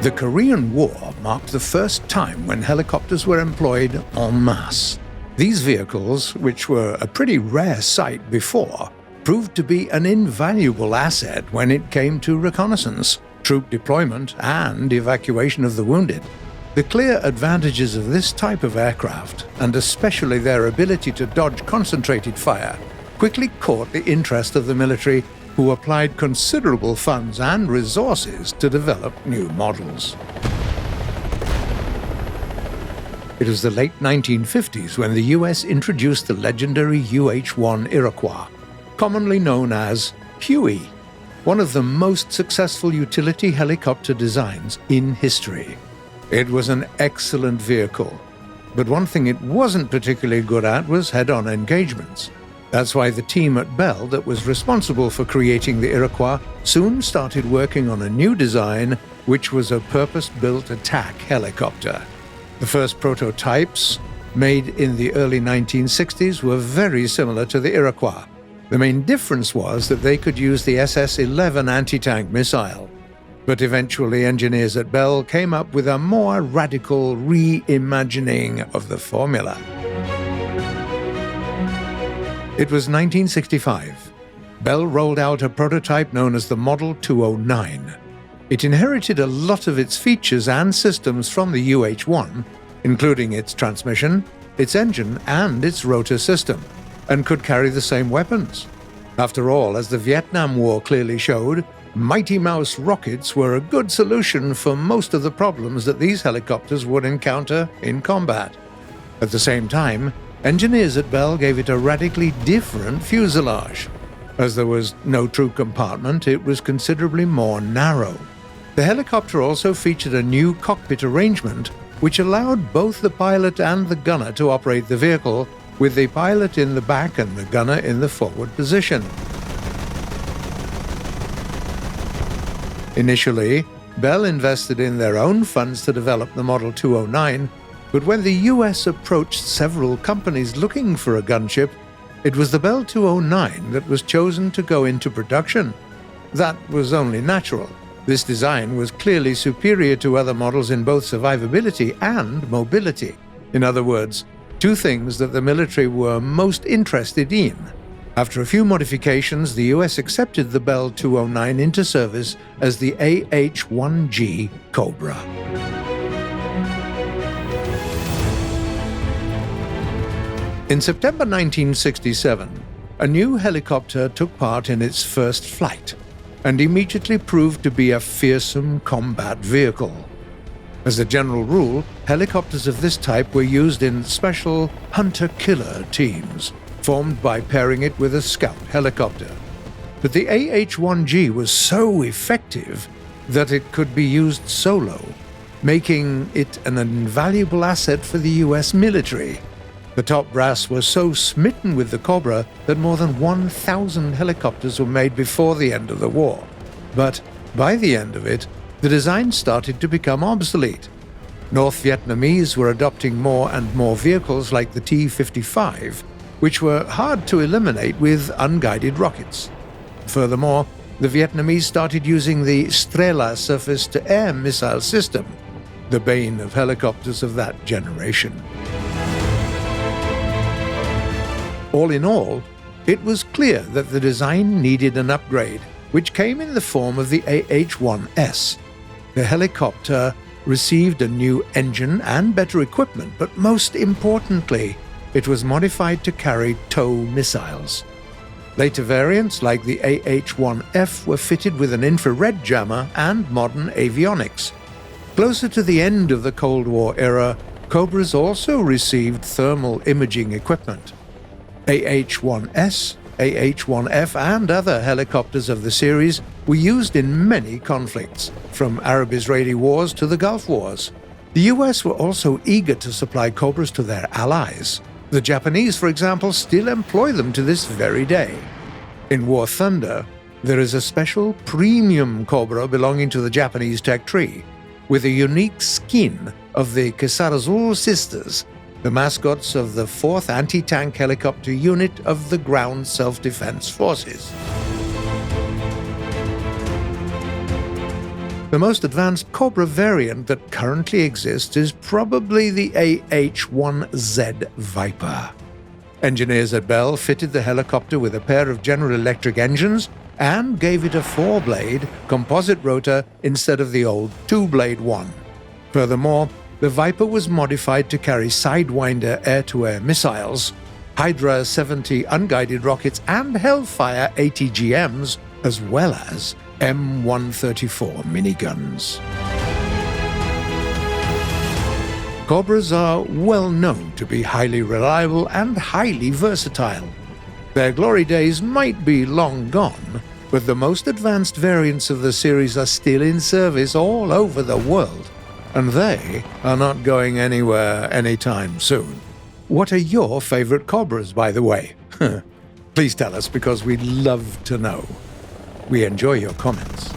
The Korean War marked the first time when helicopters were employed en masse. These vehicles, which were a pretty rare sight before, proved to be an invaluable asset when it came to reconnaissance, troop deployment, and evacuation of the wounded. The clear advantages of this type of aircraft, and especially their ability to dodge concentrated fire, quickly caught the interest of the military, who applied considerable funds and resources to develop new models. It was the late 1950s when the US introduced the legendary AH-1 Iroquois, commonly known as Huey, one of the most successful utility helicopter designs in history. It was an excellent vehicle, but one thing it wasn't particularly good at was head-on engagements. That's why the team at Bell that was responsible for creating the Iroquois soon started working on a new design, which was a purpose-built attack helicopter. The first prototypes, made in the early 1960s, were very similar to the Iroquois. The main difference was that they could use the SS-11 anti-tank missile. But eventually engineers at Bell came up with a more radical reimagining of the formula. It was 1965. Bell rolled out a prototype known as the Model 209. It inherited a lot of its features and systems from the AH-1, including its transmission, its engine, and its rotor system, and could carry the same weapons. After all, as the Vietnam War clearly showed, Mighty Mouse rockets were a good solution for most of the problems that these helicopters would encounter in combat. At the same time, engineers at Bell gave it a radically different fuselage. As there was no true compartment, it was considerably more narrow. The helicopter also featured a new cockpit arrangement, which allowed both the pilot and the gunner to operate the vehicle, with the pilot in the back and the gunner in the forward position. Initially, Bell invested in their own funds to develop the Model 209, but when the US approached several companies looking for a gunship, it was the Bell 209 that was chosen to go into production. That was only natural. This design was clearly superior to other models in both survivability and mobility. In other words, two things that the military were most interested in. After a few modifications, the US accepted the Bell 209 into service as the AH-1G Cobra. In September 1967, a new helicopter took part in its first flight, and immediately proved to be a fearsome combat vehicle. As a general rule, helicopters of this type were used in special hunter-killer teams, formed by pairing it with a scout helicopter. But the AH-1G was so effective that it could be used solo, making it an invaluable asset for the US military. The top brass were so smitten with the Cobra that more than 1,000 helicopters were made before the end of the war. But by the end of it, the design started to become obsolete. North Vietnamese were adopting more and more vehicles like the T-55, which were hard to eliminate with unguided rockets. Furthermore, the Vietnamese started using the Strela surface-to-air missile system, the bane of helicopters of that generation. All in all, it was clear that the design needed an upgrade, which came in the form of the AH-1S. The helicopter received a new engine and better equipment, but most importantly, it was modified to carry tow missiles. Later variants, like the AH-1F, were fitted with an infrared jammer and modern avionics. Closer to the end of the Cold War era, Cobras also received thermal imaging equipment. AH-1S, AH-1F, and other helicopters of the series were used in many conflicts, from Arab-Israeli wars to the Gulf Wars. The US were also eager to supply Cobras to their allies. The Japanese, for example, still employ them to this very day. In War Thunder, there is a special premium Cobra belonging to the Japanese tech tree, with a unique skin of the Kisarazu sisters, the mascots of the 4th Anti-Tank Helicopter Unit of the Ground Self-Defense Forces. The most advanced Cobra variant that currently exists is probably the AH-1Z Viper. Engineers at Bell fitted the helicopter with a pair of General Electric engines and gave it a 4-blade composite rotor instead of the old 2-blade one. Furthermore, the Viper was modified to carry Sidewinder air-to-air missiles, Hydra 70 unguided rockets, and Hellfire ATGMs, as well as M134 miniguns. Cobras are well known to be highly reliable and highly versatile. Their glory days might be long gone, but the most advanced variants of the series are still in service all over the world, and they are not going anywhere anytime soon. What are your favorite Cobras, by the way? Please tell us, because we'd love to know. We enjoy your comments.